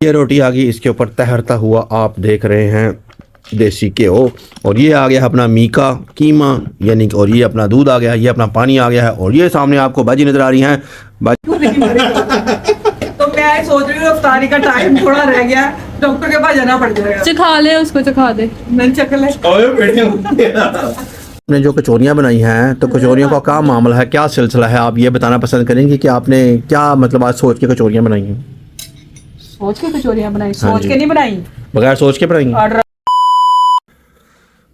ये रोटी आ गई, इसके ऊपर तैरता हुआ आप देख रहे हैं देसी घ्यो, और ये आ गया अपना मीका कीमा यानी कि, और ये अपना दूध आ गया, ये अपना पानी आ गया है, और ये सामने आपको भाजी नजर आ रही हैं तो मैं सोच रही हूँ इफ्तारी का टाइम थोड़ा रह गया, डॉक्टर के पास जाना पड़ जाएगा। चखा ले उसको, चखा दे। नहीं चख ले। आपने जो कचौरियाँ बनाई हैं, तो कचौरियों का क्या मामला है, क्या सिलसिला है, आप ये बताना पसंद करेंगे कि आपने क्या मतलब आज सोच के कचौरियाँ बनाई हैं? सोच के कचौरियाँ बनाई? हाँ सोच जी। के नहीं बनाई, बगैर सोच के बनाई। ऑर्डर।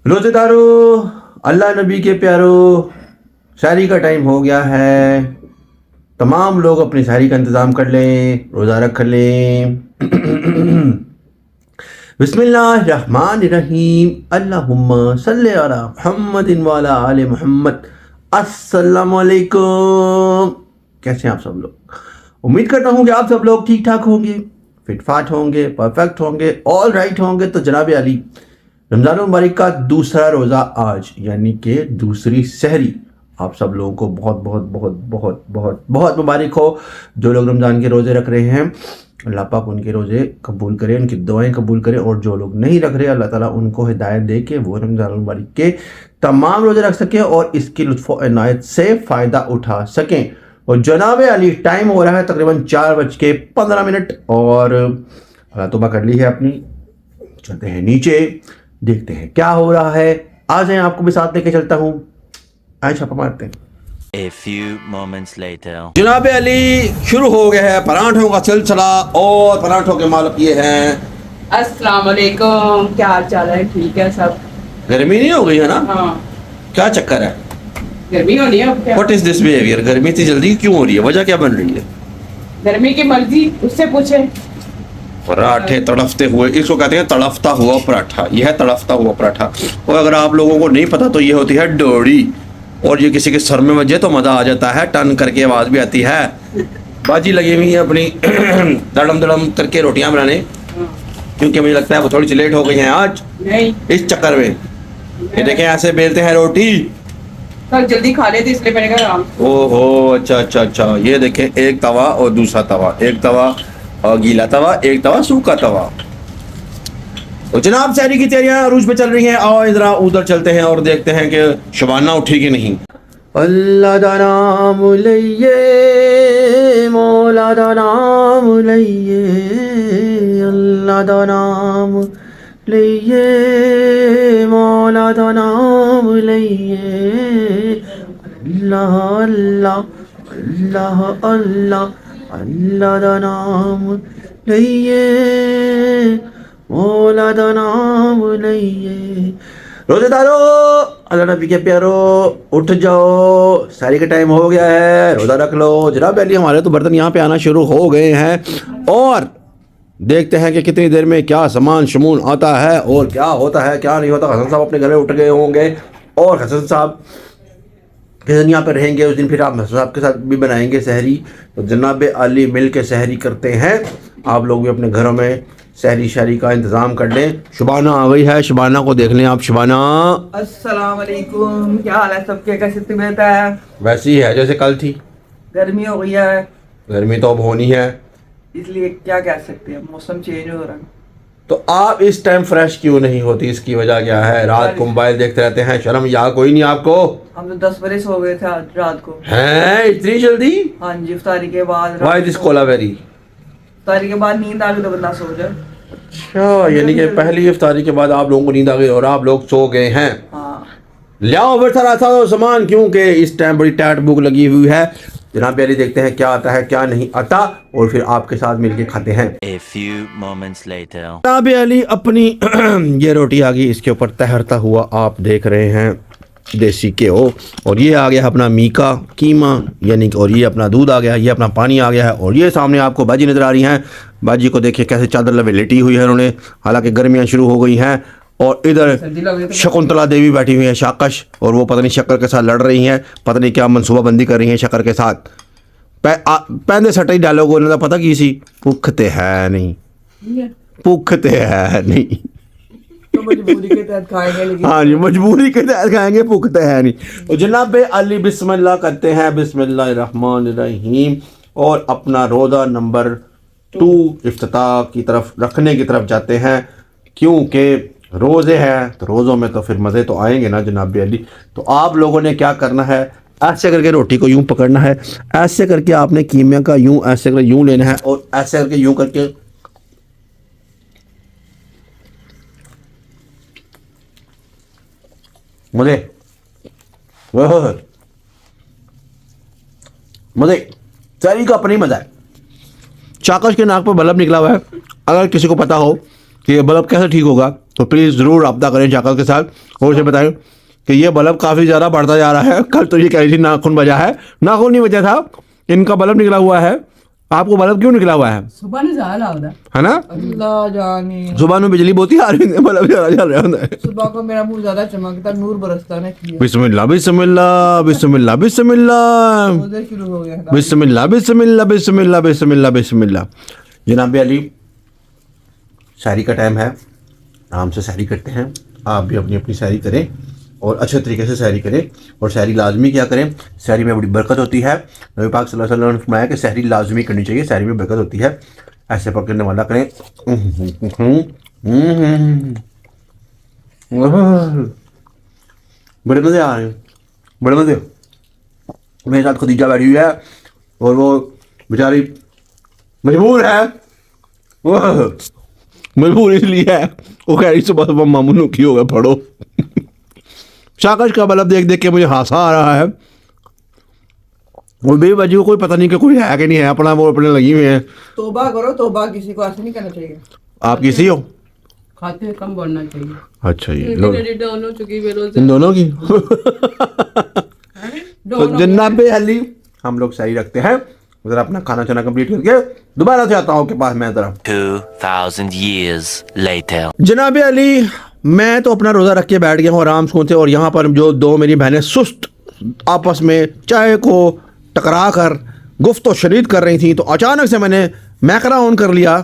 रोज़ेदारों, अल्लाह नबी के प्यारों, शायरी का टाइम हो गया है। तमाम लोग अपनी शायरी का इंतज़ाम कर लें, रोज़ा रख लें। बिस्मिल्लाहिर्रहमानिर्रहीम, अल्लाहुम्मा सल्लि अला मुहम्मदिन व अला आलि मुहम्मद। अस्सलामु अलैकुम। कैसे हैं आप सब लोग? उम्मीद करता हूँ कि आप सब लोग ठीक ठाक होंगे, फिट फाट होंगे, परफेक्ट होंगे, ऑल राइट होंगे। तो जनाब अली, रमज़ान मुबारक का दूसरा रोज़ा आज, यानी कि दूसरी सहरी आप सब लोगों को बहुत बहुत बहुत बहुत बहुत बहुत मुबारक हो। जो लोग रमज़ान के रोज़े रख रहे हैं, अल्लाह पाक उनके रोज़े कबूल करे, उनकी दुआएं कबूल करे, और जो लोग नहीं रख रहे, अल्लाह ताला उनको हिदायत दे के वो रमज़ान मुबारक के तमाम रोज़े रख सकें और इसकी लुत्फ़ व इनायत से फ़ायदा उठा सकें। और जनाब अली, टाइम हो रहा है तकरीबन 4:15, और तौबा कर ली है अपनी। चलते हैं नीचे, देखते हैं क्या हो रहा है। आ जाएं, आपको भी साथ लेके चलता हूँ। आए छापा मारते हैं। A few moments later. जनाब अली, शुरू हो गया है पराठों का सिलसिला, और पराठों के मालिक ये हैं। अस्सलाम वालेकुम, क्या हाल चाल है? ठीक है सब। गर्मी नहीं हो गई है ना? हाँ, क्या चक्कर है? गर्मी होनी है अब क्या? What is this behaviour? गर्मी इतनी जल्दी क्यों हो रही है? वजह क्या बन रही है? गर्मी की मर्जी, उससे पूछे। पराठे तड़फते हुए, इसको कहते हैं तड़फता हुआ पराठा। यह है तड़फता हुआ पराठा। और अगर आप लोगों को नहीं पता तो ये होती है डोरी, और ये किसी के सर में बजे तो मज़ा आ जाता है, टन करके आवाज़ भी आती है। बाजी लगी हुई है अपनी दड़म दड़म करके रोटियां बनाने, क्योंकि मुझे लगता है वो थोड़ी सी लेट हो गई हैं आज नहीं, इस चक्कर में। ये देखें, ऐसे बेलते हैं रोटी। कल जल्दी खा लेते इसलिए मैंने कहा आराम। ओहो, अच्छा अच्छा अच्छा। ये देखें, एक तवा और दूसरा तवा, एक तवा और गीला तवा, एक तवा सूखा तवा। तो जनाब, सहरी की तैयारियां अरूज पे चल रही हैं। आओ इधर उधर चलते हैं और देखते हैं कि शबाना उठी कि नहीं। अल्लाह दा नाम लइये, मौला दा नाम लइये, अल्लाह दा नाम लइये, मौला दा नाम लइये, अल्लाह अल्लाह अल्लाह अल्लाह, अल्लाह दा नाम लइये, मौला दा नाम लइये। रोज़ेदारों, अल्लाह नबी के प्यारो, उठ जाओ, सारी का टाइम हो गया है, रोज़ा रख लो। जनाब अली, हमारे तो बर्तन यहाँ पे आना शुरू हो गए हैं, और देखते हैं कि कितनी देर में क्या सामान शमून आता है और क्या होता है क्या नहीं होता। हसन साहब अपने घर में उठ गए होंगे, और हसन साहब जिस दिन यहाँ पर रहेंगे उस दिन फिर आप हसन साहब के साथ भी बनाएंगे सहरी। तो जनाब अली मिल के सहरी करते हैं। आप लोग भी अपने घरों में सहरी शहरी का इंतज़ाम कर लें। शुबाना आ गई है, शुबाना को देख लें आप। शुबाना, अस्सलाम वालेकुम, क्या हाल है सबके? कैसे तबीयत है? वैसी है जैसे कल थी। गर्मी हो गई है, गर्मी तो अब होनी है, इसलिए क्या कह सकते हैं, मौसम चेंज हो रहा है। तो आप इस टाइम फ्रेश क्यों नहीं होती? इसकी वजह क्या है? रात को मोबाइल देखते रहते हैं, शर्म या कोई नहीं आपको? हम तो 10 बजे सो गए थे आज रात को। हैं, इतनी जल्दी? हाँ जी, इफ्तारी के बाद। Why this Kolaveri? इफ्तारी के बाद नींद आ गई तो बंदा सो जाए। अच्छा, यानी कि पहली इफ्तारी के बाद आप लोगों को नींद आ गई और आप लोग सो गए हैं। हाँ, लाओ फिर सारा सामान, क्योंकि इस टाइम बड़ी टाइट भूख लगी हुई है। जनाब अली, देखते हैं क्या आता है क्या नहीं आता, और फिर आपके साथ मिलके खाते हैं। A few moments later. जनाब अली, अपनी ये रोटी आ गई, इसके ऊपर तैरता हुआ आप देख रहे हैं देसी घ्यो, और ये आ गया अपना मीका कीमा यानी कि, और ये अपना दूध आ गया, ये अपना पानी आ गया है, और ये सामने आपको भाजी नज़र आ रही हैं। भाजी को देखिए कैसे चादर लवे लेटी हुई है उन्होंने, हालांकि गर्मियाँ शुरू हो गई हैं। और इधर शकुंतला देवी बैठी हुई है, शाकश, और वो पता नहीं शक्कर के साथ लड़ रही हैं, पता नहीं क्या मनसूबाबंदी कर रही हैं शक्कर के साथ। पैंदे सटे डालोगे उन्होंने, पता की सी भुखते है नहीं, भुखते है नहीं। तो मजबूरी के तहत खाएंगे, लेकिन हाँ जी, मजबूरी के तहत खाएंगे, भुखते हैं नहीं। तो जनाब अली बिस्मिल्लाह करते हैं, बिस्मिल्लाहिर्रहमानिर्रहीम, और अपना रोज़ा नंबर 2 इफ्तिताह की तरफ रखने की तरफ जाते हैं, क्योंकि रोज़े हैं तो रोज़ों में तो फिर मज़े तो आएंगे ना जनाब अली। तो आप लोगों ने क्या करना है, ऐसे करके रोटी को यूं पकड़ना है, ऐसे करके आपने कीमिया का यूं ऐसे करके यूं लेना है और ऐसे करके यूं करके मज़े मज़े सारी का अपनी मज़ा है। चाकश के नाक पर बल्ब निकला हुआ है, अगर किसी को पता हो कि ये बल्ब कैसे ठीक होगा तो प्लीज़ ज़रूर रब्ता करें चाकश के साथ और उसे बताएं कि ये बल्ब काफ़ी ज़्यादा बढ़ता जा रहा है। कल तो ये कह रही थी नाखून बजा है, नाखून नहीं बजा था, इनका बल्ब निकला हुआ है। आपको बल्ब क्यों निकला हुआ है? सुबह ने ज़्यादा होता है ना, अल्लाह जाने सुबह में बिजली बहुत ही आ रही है, बल्ब ज़्यादा चल रहा होता है। सुबह को मेरा मुंह ज़्यादा चमकता, नूर बरसता ने किया। बिस्मिल्लाह बिस्मिल्लाह बिस्मिल्लाह बिस्मिल्लाह रोज़े शुरू हो गया। बिस्मिल्लाह बिस्मिल्लाह बिस्मिल्लाह बिस्मिल्लाह बिस्मिल्लाह। जनाब अली शायरी का टाइम है, आराम से शायरी करते हैं। आप भी अपनी अपनी शायरी करें और अच्छे तरीके से शायरी करें, और शायरी लाजमी क्या करें, शायरी में बड़ी बरकत होती है। नबी पाक सल्लल्लाहु अलैहि वसल्लम ने फरमाया कि शायरी लाजमी करनी चाहिए, शायरी में बरकत होती है। ऐसे पकड़ने वाला करें। बड़े मज़े आ रहे हैं, बड़े मज़े। मेरे साथ खदीजा बैठी हुई है और वो बेचारी मजबूर है, वो मजबूर इसलिए है, वो कह रही सुबह सुबह मामूनू की होगा पढ़ो। शाकश का बल्ब देख देख के मुझे हासा आ रहा है, वो बेवजह कोई पता नहीं कि कोई है कि नहीं है, अपना वो अपने लगी हुए हैं। तौबा करो, तौबा किसी को ऐसे नहीं करना चाहिए। आप किसी हो? खाते हुए कम बढ़ना चाहिए। अच्छा जी, लो दोनों चुकी बेरोज़ इन दोनों की। तो दोनों जन्नत पे अली हम लोग सही रखते हैं। ज़रा अपना खाना चाना कंप्लीट करके दोबारा से आता हूँ आपके पास मैं ज़रा। 2000 years later. जनाब अली मैं तो अपना रोज़ा रख के बैठ गया हूँ आराम से, और यहाँ पर जो दो मेरी बहनें सुस्त आपस में चाय को टकरा कर गुफ्तो शरीद कर रही थी, तो अचानक से मैंने मैकरा ऑन कर लिया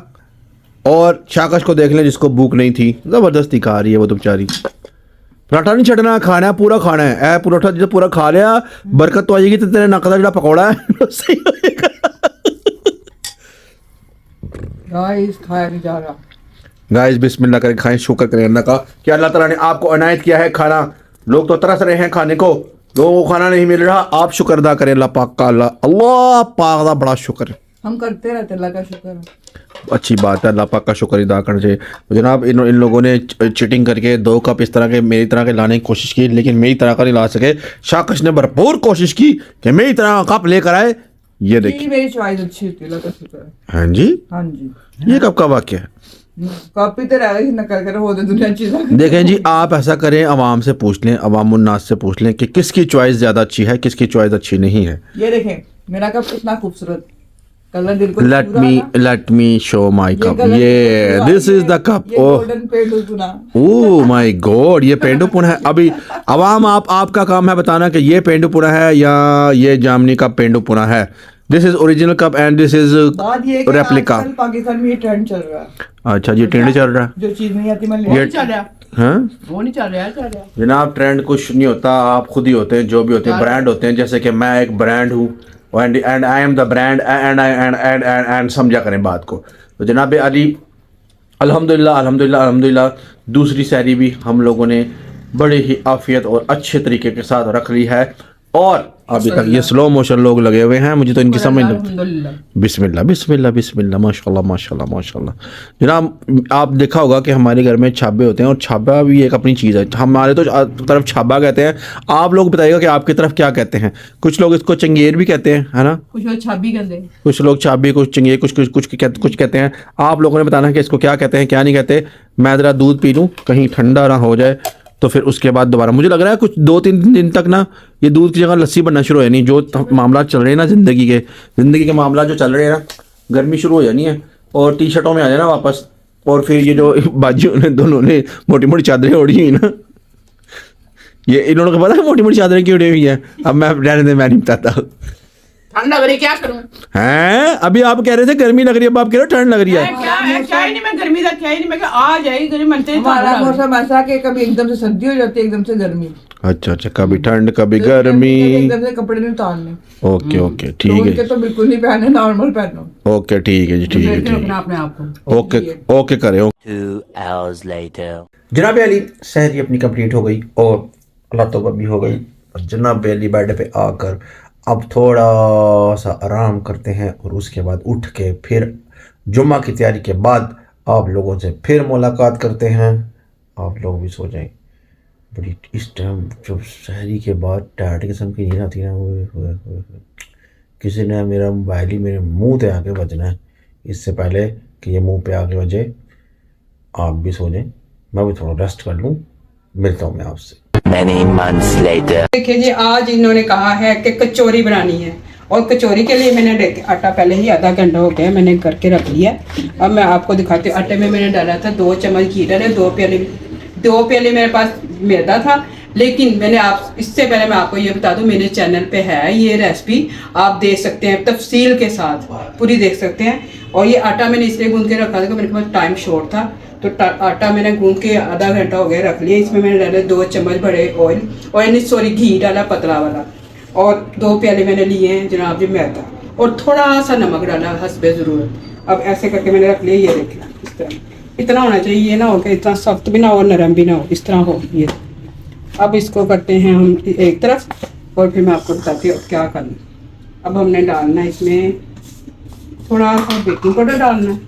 और शाकश को देख लें जिसको भूख नहीं थी, ज़बरदस्ती खा रही है वो तो बेचारी। पराठा नहीं छड़ना, खाना है, पूरा खाना है। पराठा जो पूरा खा लिया बरकत तो आएगी, तो तेरे नक का जो पकौड़ा है सही होएगा। गाइस खाया नहीं जा रहा। गाइस बिस्मिल्लाह करके खाएं, शुक्र करें अल्लाह का कि अल्लाह ताला ने आपको अनायत किया है खाना। लोग तो तरस रहे हैं खाने को, लोगों को खाना नहीं मिल रहा, आप शुक्र अदा करें अल्लाह पाक का। अल्लाह पाक का बड़ा शुक्र है, हम करते रहते, अल्लाह का शुक्र है। अच्छी बात है, अल्लाह पाक का शुक्र अदा करना चाहिए। तो जनाब इन लोगों ने चीटिंग करके 2 कप इस तरह के मेरी तरह के लाने की कोशिश की, लेकिन मेरी तरह का नहीं ला सके। शाकश ने भरपूर कोशिश की कि मेरी तरह का कप लेकर आए। ये देखिए मेरी चॉइस अच्छी होती है, अल्लाह का शुक्र है। हाँ जी, हाँ जी, ये कब का वाक्य है? कॉपी तो रह गई, नकल कर हो दे दुनिया चीज़ें। देखें जी, आप ऐसा करें, अवाम से पूछ लें, अवामुन्नास से पूछ लें कि किसकी चॉइस ज़्यादा अच्छी है, किसकी चॉइस अच्छी नहीं है। ये देखें मेरा कप कितना खूबसूरत कलर, दिल को let me show my cup. ये this is the cup. Oh oh my God, ये पेंडुपुना है। अभी अवाम आपका काम है बताना कि ये पेंडुपुना है या ये जामनी का पेंडुपुना है। This is original cup and this is replica. Pakistan में ये ट्रेंड चल रहा है। अच्छा, ये ट्रेंड चल रहा है, जो चीज नहीं आती मैं ये चल रहा है, हाँ वो नहीं चल रहा है, चल रहा है। जनाब। ट्रेंड कुछ नहीं होता, आप खुद ही होते हैं, जो भी होते हैं ब्रांड होते हैं। जैसे कि मैं एक ब्रांड हूँ and I am the brand and समझा करें बात को। तो जनाब अली अल्हम्दुलिल्लाह अल्हम्दुलिल्लाह अल्हम्दुलिल्लाह दूसरी शायरी भी हम लोगों ने बड़े ही आफियत और अच्छे तरीके के साथ रख ली है, और अभी तक ये स्लो मोशन लोग लगे हुए हैं, मुझे तो इनकी समझ नहीं। अल्हम्दुलिल्लाह। बिस्मिल्लाह बिस्मिल्लाह बिस्मिल्लाह माशाल्लाह माशाल्लाह माशाल्लाह। जनाब आप देखा होगा कि हमारे घर में छाबे होते हैं, और छाबा भी एक अपनी चीज़ है। हमारे तो तरफ छाबा कहते हैं, आप लोग बताइएगा कि आपकी तरफ क्या कहते हैं। कुछ लोग इसको चंगेर भी कहते हैं, है ना, कुछ लोग छाबी कहते हैं, कुछ लोग छाबी, कुछ चंगेर, कुछ कहते हैं। आप लोगों ने बताना है कि इसको क्या कहते हैं क्या नहीं कहते। मैं ज़रा दूध पी लूँ कहीं ठंडा ना हो जाए, तो फिर उसके बाद दोबारा मुझे लग रहा है कुछ 2-3 दिन तक ना ये दूध की जगह लस्सी बनना शुरू हो जानी। जो मामला चल रहे हैं ना ज़िंदगी के मामला जो चल रहे हैं ना, गर्मी शुरू हो जानी है और टी शर्टों में आ जाना वापस। और फिर ये जो बाजियों ने दोनों ने मोटी मोटी चादरें ओढ़ी हुई ना, ये इन्होंने को पता है मोटी मोटी चादरें क्यों उड़ी हुई हैं। अब मैं रहने दे, मैं नहीं बताता। ठंड लग रही, क्या करूं? हैं अभी आप कह रहे थे गर्मी लग रही है, अब आप कह रहे हो ठंड लग रही है। क्या ही नहीं, मैं गर्मी का क्या ही नहीं, मैं कहा आ जाएगी गर्मी, मनते हमारा मौसम ऐसा कि कभी एकदम से सर्दी हो जाती है, एकदम से गर्मी, अच्छा अच्छा, कभी ठंड कभी तो गर्मी। एकदम से कपड़े नहीं उतारने, ओके ओके तो ठीक उनके है तो बिल्कुल नहीं पहने, नॉर्मल पहनो। ओके ठीक है जी, ठीक है ठीक रखना है, अपने आप को। ओके ओके करें। 2 hours later. जनाब अली सहरी अपनी कंप्लीट हो गई और अल्लाह तौबा भी हो गई, और जनाब अली बेड पे आकर अब थोड़ा सा आराम करते हैं, और उसके बाद उठ के फिर जुम्मा की तैयारी के बाद आप लोगों से फिर मुलाकात करते हैं। आप लोग भी सो जाएं, बड़ी इस टाइम जब सहरी के बाद टायर्ड किस्म की नींद आती है ना, ओए, किसी ने मेरा मोबाइल ही मेरे मुंह पे आके बजना है, इससे पहले कि ये मुंह पे आके बजे आप भी सो जाएं, मैं भी थोड़ा रेस्ट कर लूँ। मिलता हूँ मैं आपसे। Many months later. देखिए जी, आज इन्होंने कहा है कि कचौरी बनानी है, और कचौरी के लिए मैंने आटा पहले ही आधा घंटा हो गया मैंने करके रख लिया। अब मैं आपको दिखाती हूँ। आटे में मैंने डाला था 2 चम्मच घी डाले, 2 प्याले मेरे पास मैदा था। लेकिन मैंने आप इससे पहले मैं आपको ये बता दूं, मेरे चैनल पे है ये रेसिपी, आप देख सकते हैं तफसील के साथ पूरी देख सकते हैं। और ये आटा मैंने इसलिए गूंद के रखा था कि मेरे पास टाइम शॉर्ट था, तो आटा मैंने गूंद के आधा घंटा हो गया रख लिया। इसमें मैंने डाले 2 चम्मच बड़े ऑयल घी डाला पतला वाला, और 2 प्याले मैंने लिए हैं जनाब जी मैदा, और थोड़ा सा नमक डाला हस्बे ज़रूरत। अब ऐसे करके मैंने रख लिया, ये देखिए इस तरह इतना होना चाहिए, ये ना हो कि इतना सख्त भी ना हो नरम भी ना हो, इस तरह हो ये। अब इसको करते हैं हम एक तरफ, और फिर मैं आपको बताती हूँ क्या करना। अब हमने डालना है इसमें थोड़ा सा बेकिंग पाउडर डालना है।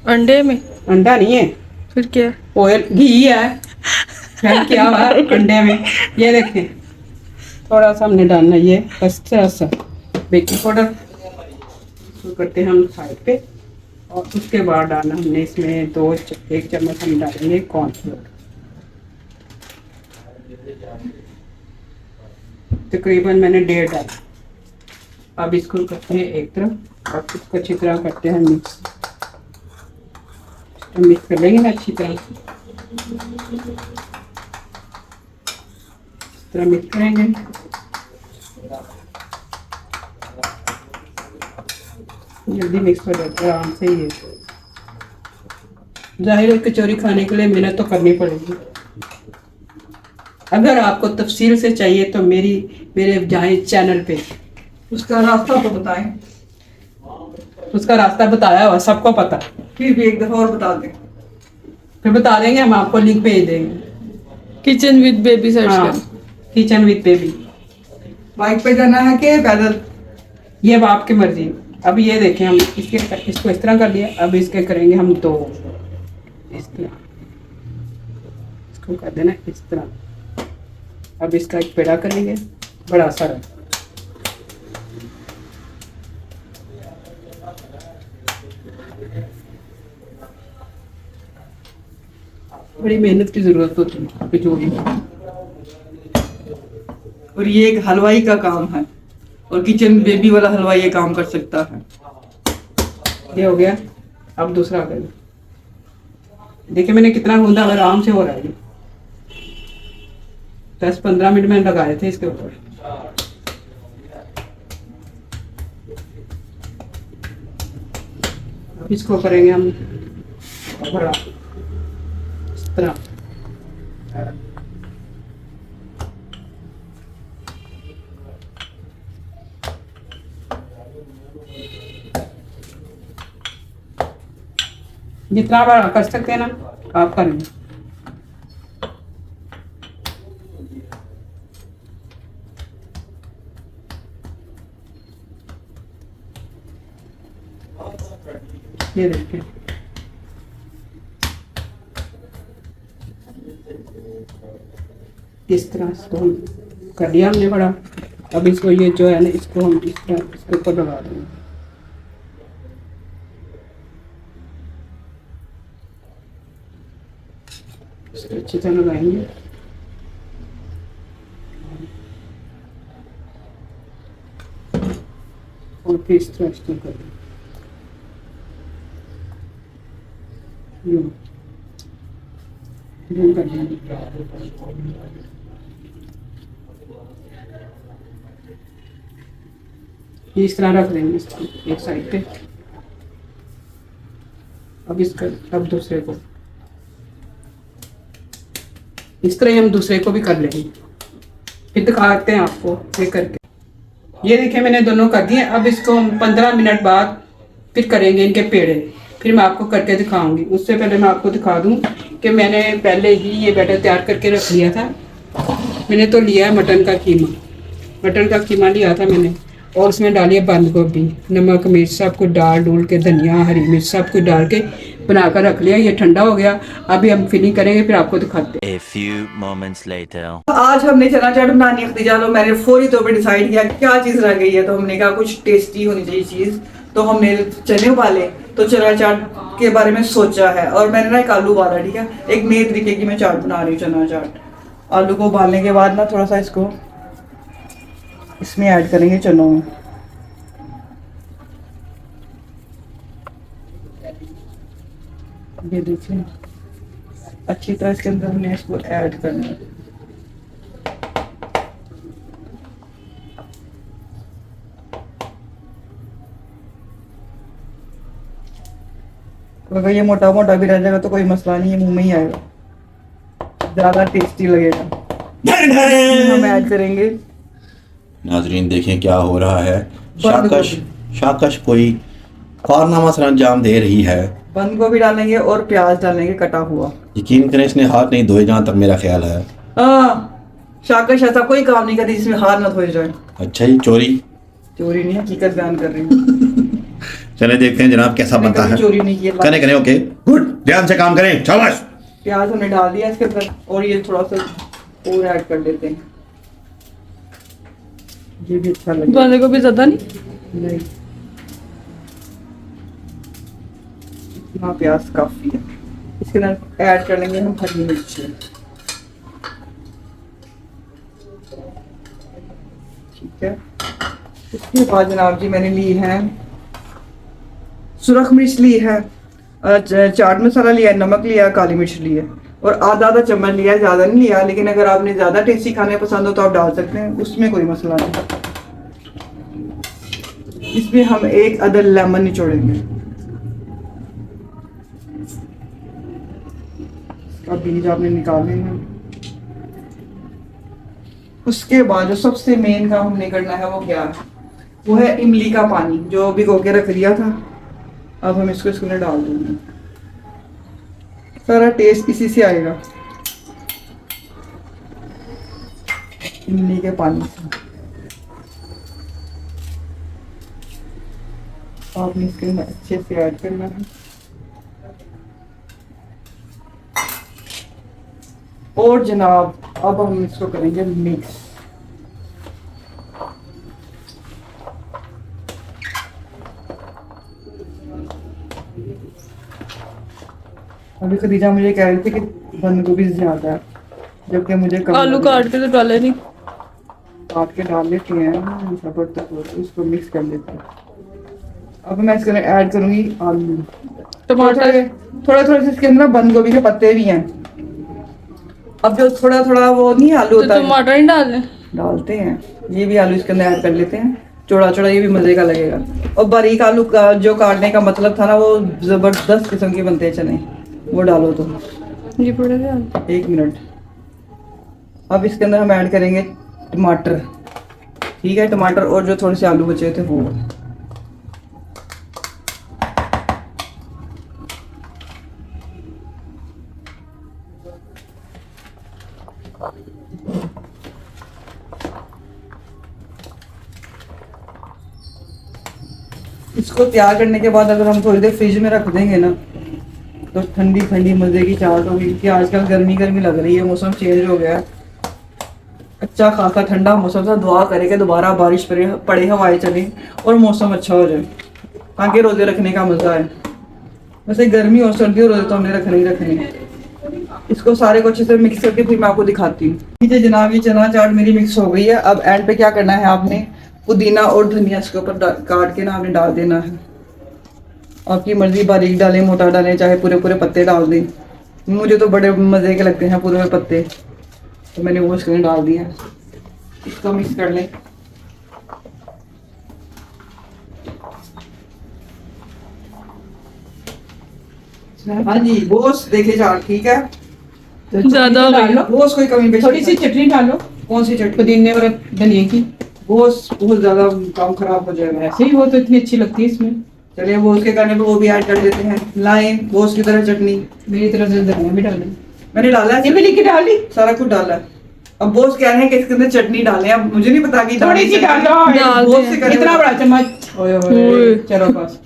अंडे में? अंडा नहीं है, फिर क्या? ऑयल घी है, फिर क्या हुआ अंडे में। ये देखें थोड़ा सा हमने डालना ये, बस थोड़ा सा बेकिंग पाउडर तो करते हैं हम साइड पे। और उसके बाद डालना हमने इसमें 1 चम्मच हम डालेंगे कॉर्नफ्लोर, तकरीबन मैंने 1.5 डाला। अब इसको करते हैं एक तरफ, और इसको अच्छी तरह करते हैं मिक्स कर लेंगे ना अच्छी तरह, इस तरह मिक्स करेंगे। जल्दी मिक्स हो जाता है आराम से। ये जाहिर है कचौरी खाने के लिए मेहनत तो करनी पड़ेगी। अगर आपको तफसील से चाहिए तो मेरे जाए चैनल पे, उसका रास्ता तो बताएं, उसका रास्ता बताया हुआ सबको पता, फिर भी एक दफा और बता दें। फिर बता देंगे, हम आपको लिंक भेज देंगे। किचन विद बेबी सर्च हाँ, कर। Kitchen with baby. बाइक पे जाना है कि पैदल? ये अब आपकी मर्जी। अब ये देखें हम इसको इस तरह कर लिया। अब इसके करेंगे हम 2 इस तरह, इसको कर देना इस तरह। अब इसका एक पेड़ा करेंगे बड़ा सारा, बड़ी मेहनत की जरूरत होती है कचौरी में। और ये एक हलवाई का काम है, और किचन बेबी वाला हलवाई ये काम कर सकता है। ये हो गया। अब दूसरा करें। देखिए मैंने कितना गूंदा, आराम से हो रहा है। 10-15 मिनट मैंने लगाए थे इसके ऊपर। इसको करेंगे हम बड़ा इस तरह। जितना बड़ा कर सकते हैं ना आप कर लें। ये देखिए इस तरह इसको हम कर लिया हमने बड़ा। अब इसको ये जो है ना इसको हम इस तरह इसके ऊपर लगा देंगे। इसको अच्छी तरह लगाएंगे। और फिर इस तरह इसको कर देंगे। कर देंगे। ये इस तरह रख देंगे इसको एक साइड पे। अब इसका अब दूसरे को इस तरह ही हम दूसरे को भी कर लेंगे, फिर दिखाते हैं आपको ये करके। ये देखिए मैंने दोनों कर दिए। अब इसको हम 15 मिनट बाद फिर करेंगे इनके पेड़े, फिर मैं आपको करके दिखाऊंगी। उससे पहले मैं आपको दिखा दूं कि मैंने पहले ही ये बैटर तैयार करके रख लिया था। मैंने तो लिया है मटन का कीमा लिया था मैंने, और उसमें डाली है बंद गोभी, नमक मिर्च सब कुछ डाल डूल के, धनिया हरी मिर्च सब कुछ डाल के बनाकर रख लिया। ये ठंडा हो गया, अभी हम फिनिंग करेंगे फिर आपको दिखाते हैं। A few moments later. आज हमने चना चाट बनानी है खदीजा। लो मैंने फौरी तौर पे डिसाइड किया क्या चीज़ रह गई है, तो हमने कहा कुछ टेस्टी होनी चाहिए चीज़। तो हमने चने उबाले, तो चना चाट के बारे में सोचा है। और मैंने ना एक आलू उबाला, ठीक है। एक नए तरीके की मैं चाट बना रही हूँ, चना चाट। आलू को उबालने के बाद ना थोड़ा सा इसको इसमें ऐड करेंगे चनों में। ये देखिए अच्छी तरह इसके अंदर हमने इसको ऐड करना है। अगर ये मोटा मोटा भी रह जाएगा तो कोई मसला नहीं है, मुंह में ही आएगा, ज्यादा टेस्टी लगेगा। हम ऐड करेंगे। नाजरीन देखें क्या हो रहा है। शाकश कोई कारनामा सर अंजाम दे रही है। बंद गोभी डालेंगे और प्याज डालेंगे कटा हुआ। यकीन करें इसने हाथ नहीं धोए जहाँ तक मेरा ख्याल है। शाकश ऐसा कोई काम नहीं करती जिसमें हाथ ना धोए जाए। अच्छा जी, चोरी नहीं, हकीकत बयान कर रही हूँ। चले देखते हैं जनाब कैसा बनता है। चोरी नहीं किया। करें ओके, गुड, ध्यान से काम करें, शाबाश। प्याज हमने डाल दिया इसके अंदर, और ये थोड़ा सा और ऐड कर देते हैं। ये भी अच्छा लगेगा। बंदे को भी ज्यादा नहीं। इतना प्याज काफी है। इसके अंदर ऐड कर लेंगे हम हरी मिर्च। ठीक है। इसके बाद जनाब जी मैंने ली है सुरख मिर्च ली है, चाट मसाला लिया है, नमक लिया है, काली मिर्च ली है, और आधा चम्मच लिया है, ज़्यादा नहीं लिया। लेकिन अगर आपने ज़्यादा टेस्टी खाने पसंद हो तो आप डाल सकते हैं, उसमें कोई मसला नहीं। इसमें हम एक अदर लेमन निचोड़ेंगे। इसका बीज आपने निकालने हैं। उसके बाद जो सबसे मेन काम हमने करना है वो क्या है, वो है इमली का पानी जो भिगो के रख दिया था। अब हम इसको इसके अंदर डाल देंगे। सारा टेस्ट इसी से आएगा, इमली के पानी से। आपने इसके अंदर अच्छे से ऐड करना है। और जनाब अब हम इसको करेंगे मिक्स। अभी खदीजा मुझे कह रही थी कि बंद गोभी ज्यादा है, जबकि मुझे कम आलू काट के तो डाले नहीं। काट के डाल लेते हैं, जबरदस्त। इसको मिक्स कर लेते हैं। अब मैं इसके अंदर ऐड करूंगी आलू, टमाटर, थोड़ा इसके अंदर बंद गोभी के पत्ते भी हैं। अब जो थोड़ा वो नहीं आलू होता तो टमाटर नहीं डालने, डालते हैं। ये भी आलू इसके अंदर ऐड कर लेते हैं, चौड़ा ये भी मजे का लगेगा। और बारीक आलू का जो काटने का मतलब था ना, वो जबरदस्त किस्म के बनते हैं चने, वो डालो तो। ये पड़े थे। 1 मिनट। अब इसके अंदर हम ऐड करेंगे टमाटर। ठीक है, टमाटर और जो थोड़े से आलू बचे थे वो। इसको तैयार करने के बाद अगर हम थोड़ी देर फ्रिज में रख देंगे ना, तो ठंडी ठंडी मजे की चाट होगी। क्योंकि आजकल गर्मी लग रही है, मौसम चेंज हो गया है। अच्छा खासा ठंडा मौसम था। दुआ करे कि दोबारा बारिश पड़े, हवाएं चले और मौसम अच्छा हो जाए, ताकि रोजे रखने का मजा है। वैसे गर्मी और सर्दी और रोजे तो हमने रखने ही रखने। इसको सारे को अच्छे से मिक्स करके फिर मैं आपको दिखाती हूँ। ठीक है जनाब, ये चना चाट मेरी मिक्स हो गई है। अब एंड पे क्या करना है, आपने पुदीना और धनिया इसके ऊपर काट के ना आपने डाल देना है। आपकी मर्जी, बारीक डालें, मोटा डालें, चाहे पूरे पत्ते डाल दें। मुझे तो बड़े मज़े के लगते हैं पूरे पत्ते, तो मैंने वो इसके डाल दिया। इसको मिक्स कर लें। हाँ जी बोस देखे चाट ठीक है, तो चटनी ज्यादा हो डाल गई। लो, बोस कोई कमी पेशी थोड़ी सी नहीं। चटनी डालो, कौन सी चटनी? पुदीने और धनिया की। बोस बहुत ज्यादा काम खराब हो जाएगा। ऐसे ही वो तो इतनी अच्छी लगती है इसमें। चलिए बोस के कहने पे वो भी ऐड कर देते हैं। लाएं बोस की तरह चटनी। मेरी तरफ से धनिया भी डालें। मैंने डाला है, इमली की डाली, सारा कुछ डाला है। अब बोस कह रहे हैं कि इसके अंदर चटनी डालें, अब मुझे नहीं पता कि थोड़ी सी डालो, डाल बोस दें। से कहने इतना पे- बड़ा चम्मच। ओए ओए। ओए, चलो बस।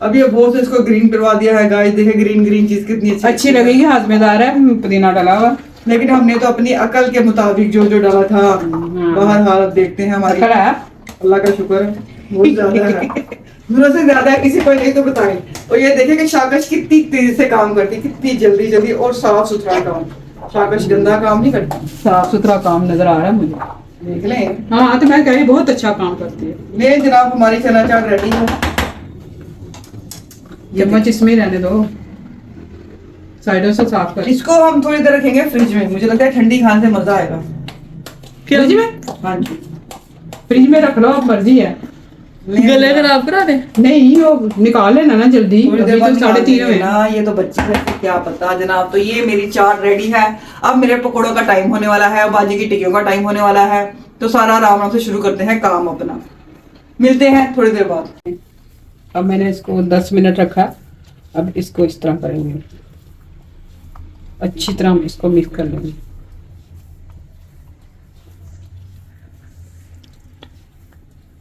अब ये बोस इसको ग्रीन करवा दिया है गाइस, देखे ग्रीन ग्रीन चीज कितनी अच्छी लगेगी, हाजमेदार है, पुदीना डाला हुआ। लेकिन हमने तो अपनी अकल के मुताबिक जो जो डाला था। बाहर हालत देखते हैं हमारी। अकल है। अल्लाह का शुक्र है बहुत ज्यादा है, जरूरत से ज्यादा है, किसी को नहीं तो बताएं। और ये देखें कि शाकश कितनी तेजी से काम करती, कितनी जल्दी जल्दी और साफ सुथरा काम। शाकश गंदा काम नहीं करती। साफ सुथरा काम नजर आ रहा है मुझे। देख लें। हाँ तो मैं कह रही बहुत अच्छा काम करती है। ले जनाब हमारी चना चाट रेडी है। चम्मच इसमें ही रहने दो, साइडों से साफ कर। इसको हम थोड़ी देर रखेंगे फ्रिज में, मुझे लगता है ठंडी खाने से मजा आएगा। फ्रिज में? हाँ जी। फ्रिज में रख लो, अब मर्जी है। गले खराब करा दे। नहीं वो निकाल लेना ना जल्दी, थोड़ी अभी देर बाद तो 3:30 हुए। ना, ये तो बच्ची है क्या पता जनाब। तो ये मेरी चाट रेडी है। अब मेरे पकौड़ों का टाइम होने वाला है, बाजी की टिक्कियों का टाइम होने वाला है। तो सारा आराम आराम से शुरू करते हैं काम अपना। मिलते हैं थोड़ी देर बाद। अब मैंने इसको 10 मिनट रखा। अब इसको इस तरह करेंगे, अच्छी तरह इसको मिक्स कर लेंगे।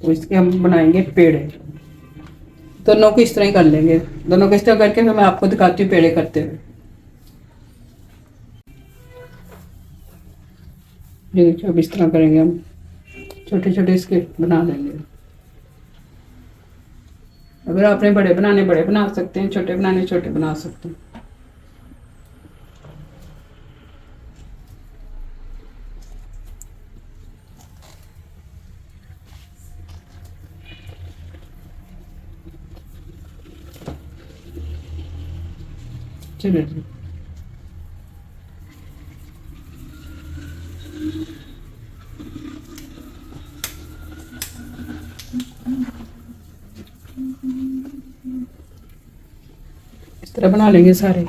तो इसके हम बनाएंगे पेड़े। दोनों को इस तरह ही कर लेंगे, दोनों को इस तरह करके फिर मैं आपको दिखाती हूँ पेड़े करते हुए। ये देखिए अब इस तरह करेंगे हम, छोटे छोटे इसके बना लेंगे। अगर आपने बड़े बनाने बड़े बना सकते हैं, छोटे बनाने छोटे बना सकते हैं। चलिए जी। इस तरह बना लेंगे सारे।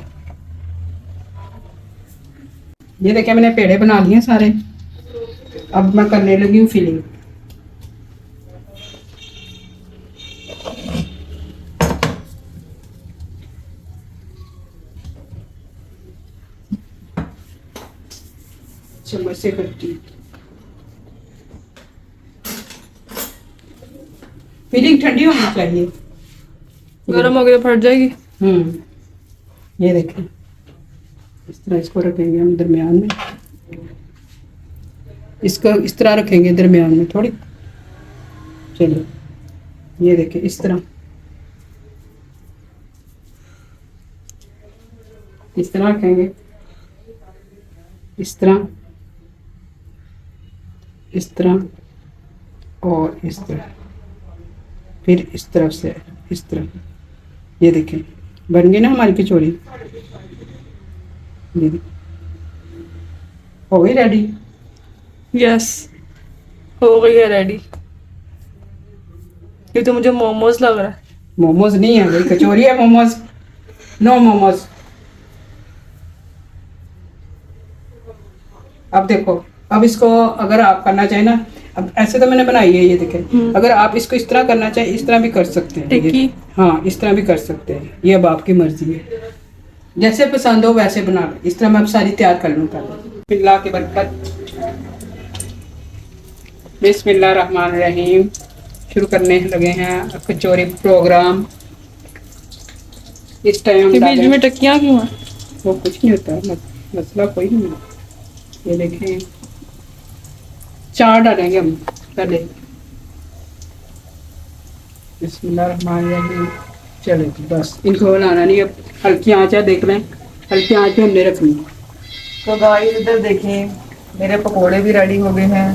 ये देखिए मैंने पेड़े बना लिए सारे। अब मैं करने लगी हूँ फिलिंग। चम्मच से करती हूँ। फिलिंग ठंडी होनी चाहिए। गर्म हो गया फट जाएगी। ये देखें, इस तरह इसको रखेंगे हम दरमियान में। इसको इस तरह रखेंगे दरमियान में थोड़ी। चलिए ये देखें इस तरह, इस तरह रखेंगे, इस तरह, इस तरह और इस तरह, फिर इस तरफ से इस तरह। ये देखें बन गई ना हमारी कचौरी। ये देखिए, हो गई रेडी। यस हो गई है रेडी। ये तो मुझे मोमोज लग रहा है। मोमोज नहीं है भाई, कचौरी है। मोमोज नो मोमोज। अब देखो, अब इसको अगर आप करना चाहें ना, अब ऐसे तो मैंने बनाई है, ये देखें। अगर आप इसको इस तरह करना चाहें, इस तरह भी कर सकते हैं। टिक्की? हाँ इस तरह भी कर सकते हैं, ये अब आपकी मर्जी है, जैसे पसंद हो वैसे बना लो। इस तरह मैं अब सारी तैयार कर लूँ पहले। बिल्ला की बरकत। बिस्मिल्लाहिर्रहमानिर्रहीम। शुरू करने लगे हैं कचौरी प्रोग्राम। इस टाइम ये बीच में टक्कियाँ क्यों हैं? वो कुछ नहीं होता है, मसला कोई नहीं है। ये देखें 4 डालेंगे हम पहले। बिस्मिल्लाहिर्रहमानिर्रहीम। चलो जी बस, इनको बनाना नहीं। अब हल्की आंच है, देख लें, हल्की आंच पे हमने रखनी। तो गाइस इधर देखें, मेरे पकोड़े भी रेडी हो गए हैं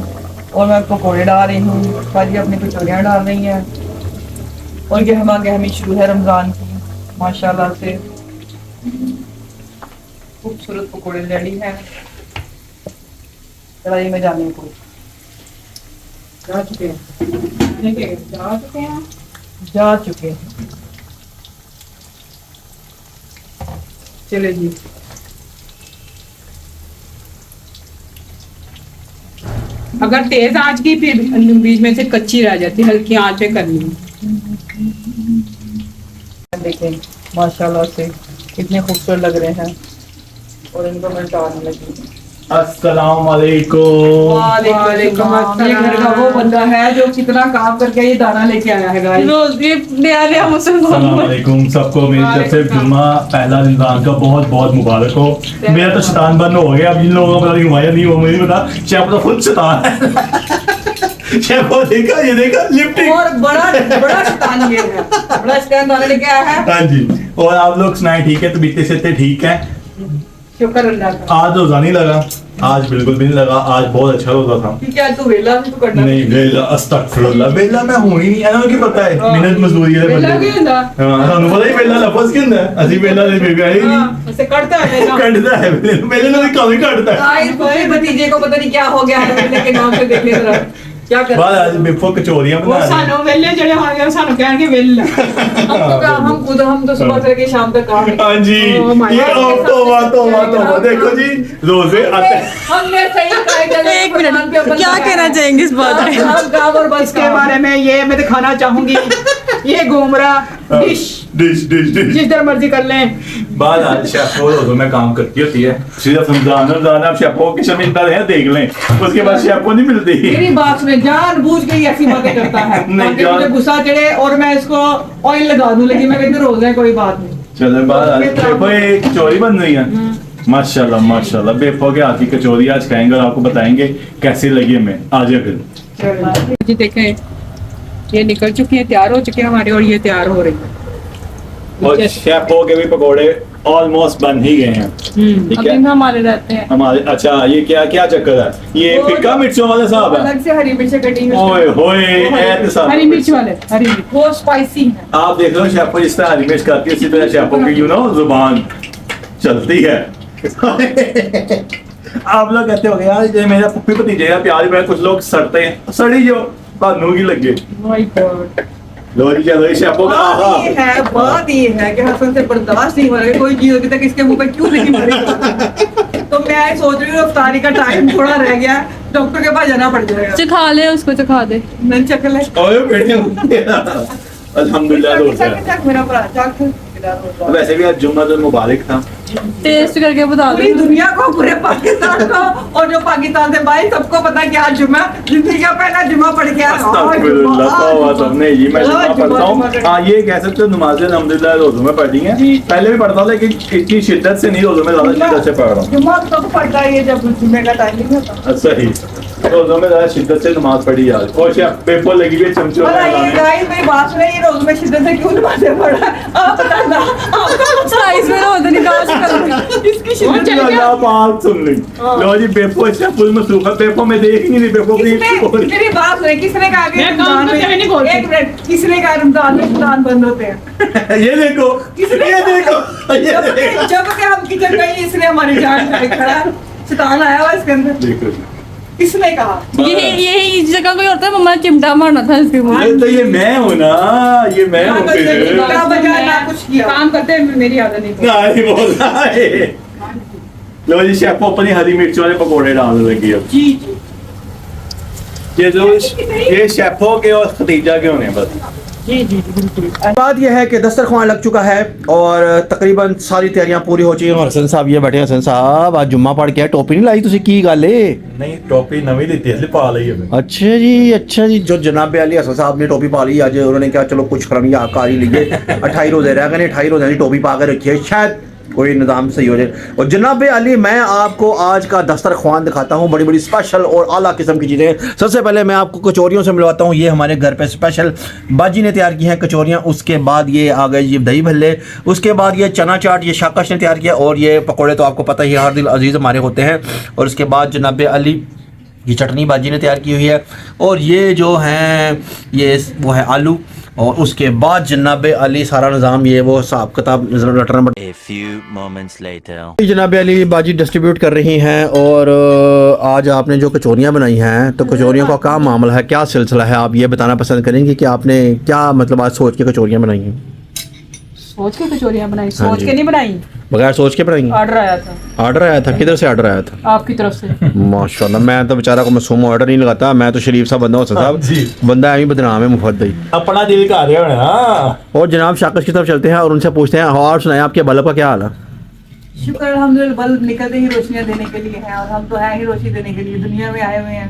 और मैं पकोड़े डाल रही हूँ। भाजी अपनी कचौरियाँ डाल रही हैं और गहमा गहमी शुरू है रमज़ान की माशाल्लाह से। खूबसूरत पकोड़े रेडी हैं। कढ़ाई में जाने को जा चुके हैं, देखिए जा चुके हैं। जा चुके हैं। चले जी। अगर तेज आंच की फिर बीच में से कच्ची रह जाती, हल्की आंच पे करनी है। देखें माशाल्लाह से कितने खूबसूरत लग रहे हैं और इनको मैं डालने लगी। अस्सलाम वालेकुम। वालेकुम अस्सलाम। ये घर का वो बंदा है जो कितना काम करके ये दाना लेके आया है गाइस। रोज ये नया नया मुसलमान अस्सलामुअलैकुम सबको मेरी तरफ से जुम्मा पहला रमजान का बहुत बहुत मुबारक हो। मेरा तो शैतान बंद हो गया, अब जिन लोगों का पता नहीं हुआ या नहीं हुआ मुझे नहीं पता। शेफ तो खुद शैतान है। शेफ को देखा, ये देखा लिफ्टिंग। और बड़ा बड़ा शैतान ये है, बड़ा शैतान दाना लेके आया है। हाँ जी, और आप लोग सुनाए ठीक है? तो बीते से ठीक है। शुक्र अल्लाह का। आज रोजा नहीं लगा, आज बिल्कुल भी नहीं लगा। आज बहुत अच्छा रोजा था। क्या तू वेला भी तो करना नहीं वेला, अस्तगफिरुल्लाह, वेला मैं हूं ही नहीं। ਇਹਨਾਂ ਨੂੰ ਕੀ ਪਤਾ ਹੈ ਮਿਹਨਤ ਮਜ਼ਦੂਰੀ ਦੇ वेला ਬੰਦੇ की ਹੁੰਦਾ? ਹਾਂ ਤੁਹਾਨੂੰ ਪਤਾ ਹੀ वेला ਲਫ਼ਜ਼ ਕੀ ਹੁੰਦਾ ਹੈ? ਅਸੀਂ वेला ਦੇ ਬੇਬੀ ਆਏ ਨਹੀਂ हाँ, ऐसे करता है वेला। ਕੱਢਦਾ ਹੈ वेले ਨੂੰ ਵੀ ਕੰਮ ਹੀ ਕੱਢਦਾ ਹੈ। गाइस मेरे भतीजे को पता नहीं क्या हो गया है वेले के नाम से देखने जरा क्या कर ਬਾਅਦ ਅੱਜ ਬੇਫੋ ਕਚੋਰੀਆਂ वो ਬਣਾ ਰਹੀ सानू वेले जड़े होंगे सानू कहेंगे वेला। हम तो सुबह से लेके शाम तक काम हाँ जी, Oh my ये God. तो देखो जी, रोजे आते हमने सही कहा। एक मिनट, क्या कहना चाहेंगे इस बात में? हम गाँव और बस इसके बारे में ये मैं दिखाना चाहूंगी। ये घूमरा डिश डिश डिश डिश जिधर मर्जी कर लें। बाद आज शेफो रोजों में काम करती होती है। सिर्फ रमजान आप शेफो की शर्मिंदा रहे देख लें, उसके बाद शेफो नहीं मिलती। मेरी बात में जानबूझ के ही ऐसी बातें करता है नहीं, ताकि जान- मुझे गुस्सा चढ़े और मैं इसको ऑयल लगा दूं, लेकिन मैं कहती हूं रोज है कोई बात नहीं। चलो बाद आज बेफो ये कचौरी बन रही है। माशाल्लाह माशाल्लाह, बेफो के हाथ की कचौरी आज खाएंगे और आपको बताएंगे कैसी लगी हमें। आ जाए फिर। जी देखें, ये निकल चुकी है, तैयार हो चुके हैं हमारे, और ये तैयार हो रही है। और शेफो के भी पकोड़े ऑलमोस्ट बन ही गए हैं। ठीक अभी है में हमारे रहते हैं। हमारे, अच्छा ये क्या क्या चक्कर है? ये वो फिक्का मिर्चों वाला साहब है। अलग से हरी मिर्च कटिंग ओए होए ऐसे साहब। हरी मिर्च वाले, हरी मिर्च। वो स्पाइसी है। आप देख लो शेफो जिस तरह हरी मिर्च खाती है उसी तरह शेफो की जुबान चलती है। आप लोग कहते हो यार ये मेरा पुप्पी भतीजे या प्याज में कुछ लोग सड़ते हैं, सड़ी जो भानू की लगे। My God. लो जी चलो ये शेफो का बात ये है, बात ये है कि हसन से बर्दाश्त नहीं हो रहा है, कोई चीज अभी तक इसके मुंह पे क्यों नहीं मरी। तो मैं सोच रही हूँ अफ्तारी का टाइम थोड़ा रह गया, डॉक्टर के पास जाना पड़ जाएगा। चखा ले उसको, चखा दे। नहीं चख ले। ओए बेटे अल्हम्दुलिल्लाह रोजा है। चख मेरा भरा चख। वैसे भी आज जुम्मा तो मुबारक था। टेस्ट करके बता पूरी दे। दुनिया को, पूरे पाकिस्तान को और जो पाकिस्तान से भाई सबको पता है कि आज जुम्मा, जिंदगी का पहला जुम्मा पड़ गया। अस्तगफिरुल्लाह, तौबा सबने जी मैं जुम्मा पढ़ता हूँ। हाँ ये कह सकते हो नमाज़ें अल्हम्दुलिल्लाह रोज़ों में पढ़ी हैं। पहले भी पढ़ता था लेकिन इतनी शिद्दत से नहीं, रोज़ों में ज़्यादा शिद्दत से पढ़ रहा हूँ। जुम्मा तो पड़ता है ये जब जुम्मे का टाइम नहीं होता। सही, रोज़ों में ज़्यादा शिद्दत से नमाज पढ़ी यार। और पेपर लगी हुई है चमचों में ये लगाने। गाइस मेरी बात सुने, ये रोज में शिद्दत से क्यों नमाज़ें पढ़ रहा है? आप बताना। साइज में होता नहीं, काश कर। इसकी शिद्दत चल गया। अल्लाह बात सुन ली। लो जी पेपर अच्छा फुल मसरूफ है। पेपर में देख ही नहीं रही पेपर किसने, मेरी बात सुने, किसने कहा कि मैं काम रमजान करते हुए नहीं में, बोलती। एक मिनट, किसने कहा रमजान में शैतान बंद होते हैं? ये देखो किसने ये कहा? देखो ये देखो जब से हम किचन गए इसने हमारी जान पे खड़ा है। शैतान आया हुआ इसके अंदर। देखो किसने कहा? यही इस जगह कोई होता है, मम्मा ने चिमटा मारना था इसके मुंह। ये तो ये मैं हूँ ना, ये मैं हूँ ना फिर। बजा ना कुछ किया। काम करते हैं, मेरी आदत नहीं। नहीं बोल रहा है। लो जी शेफ अपनी हरी मिर्च वाले पकोड़े डाल लगी अब। जी जी। ये शेफों के और खतीजा के होने बस। जी जी जी बिल्कुल। बात यह है कि दस्तरखान लग चुका है और तकरीबन सारी तैयारियां पूरी हो चुकी हैं। और हसन साहब ये बैठे हैं। हसन साहब आज जुम्मा पढ़ के टोपी नहीं लाई, तुझे की गल है? नहीं टोपी नवी दी थी पा ली है। अच्छा जी। जो जनाब अली हसन साहब ने टोपी पा ली आज, उन्होंने कहा चलो कुछ करमिया कार ही लिए। 28 रोजे रह गए, 28 रोजे की टोपी पा के रखी है, शायद कोई निज़ाम सही हो जाए। और जनाब अली मैं आपको आज का दस्तरखान दिखाता हूँ, बड़ी बड़ी स्पेशल और आला किस्म की चीज़ें। सबसे पहले मैं आपको कचौरियों से मिलवाता हूँ। ये हमारे घर पे स्पेशल बाजी ने तैयार की हैं कचौरियाँ। उसके बाद ये आ गए ये दही भल्ले। उसके बाद ये चना चाट ये शाकाश ने तैयार किया। और ये पकौड़े तो आपको पता ही हर दिल अजीज़ हमारे होते हैं। और उसके बाद जनाब अली ये चटनी बाजी ने तैयार की हुई है। और ये जो हैं ये वो है आलू। और उसके बाद जनाब अली सारा निज़ाम ये वो हिसाब किताब रटना। A few moments later. जनाब अली बाजी डिस्ट्रीब्यूट कर रही हैं। और आज आपने जो कचौरियाँ बनाई हैं, तो कचौरियों का क्या मामला है, क्या सिलसिला है, आप ये बताना पसंद करेंगे कि आपने क्या मतलब आज सोच के कचौरियाँ बनाई हैं? सोच के कचौरियाँ बनाई, हाँ सोच जी। के नहीं बनाई, बगैर सोच के बनाएंगे। ऑर्डर आया था ऑर्डर आया था, किधर से ऑर्डर आया था? आपकी तरफ से। माशाल्लाह, मैं तो बेचारा को मासूम ऑर्डर नहीं लगाता, मैं तो शरीफ सा बंदा होता साहब, जी। बंदा ऐਵੇਂ बदनाम है मुफद्दल। अपना दिल कर रहे हो ना। और जनाब शाकश की तरफ चलते हैं और उनसे पूछते हैं, और सुनाएं आपके बल्ब का क्या हाल है? शुक्र अल्हम्दुलिल्लाह, बल्ब निकलते ही रोशनियां देने के लिए हैं और हम तो हैं ही रोशनी देने के लिए, दुनिया में आए हुए हैं।